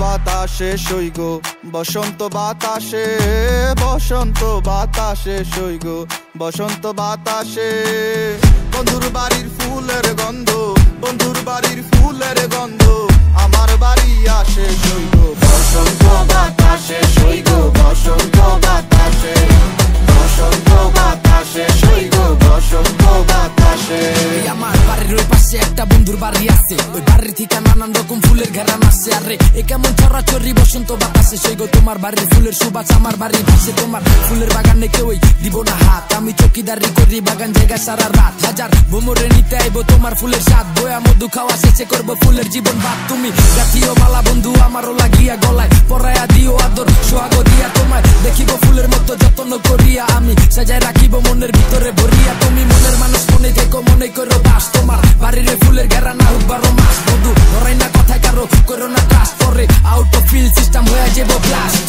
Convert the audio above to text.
বাতাসে সইগ বসন্ত বাতাসে, বসন্ত বাতাসে সইগ বসন্ত বাতাসে। বন্ধুর বাড়ির ফুলের গন্ধ, বন্ধুর বাড়ির ফুলের গন্ধ আমার বাড়ি আসে সইগ বসন্ত বাতাসে সইগ বসন্ত বাতাসে, বসন্ত বাতাসে সইগ বসন্ত বাতাসে। আমার বাড়ির ওই পাশে একটা বন্ধুর বাড়ি আছে, ওই বাড়ির থেকে নানান রকম ফুলের ঘেরান আসছে। আরে এ কেমন চরাচরি বসন্ত বাতাসে সইগ তোমার বাড়ির ফুলের সুবাস আমার বাড়ির ভাসে। তোমার ফুলের বাগানে কেউই দিব না হাত, আমি চকিদারি করি বাগান জায়গা সারা রাত। হাজার ভ্রমরে নিতে আইবো তোমার ফুলের স্বাদ, বয়া মধু খাওয়া শেষে করবো ফুলের জীবন বাদ। তুমি গাথিও মালা বন্ধু আমারও লাগিয়া গলায়, পরায়া দিও আদর সোহাগ দিয়া তোমায় দেখিব ফুলের মতো যত্ন করিয়া, আমি সাজায় রাখিব মনের ভিতরে ভরিয়া। তুমি মনের মানুষ মনে দেখো মনে করো বাস, তোমার বাড়ির ফুলের ঘেরা না হোক 12 মাস। বন্ধু ধরাই না কথায় কারো করো না কাজ, পরে আউট অফ ফিল সিস্টেম হয়ে যাবো ব্লাস্ট।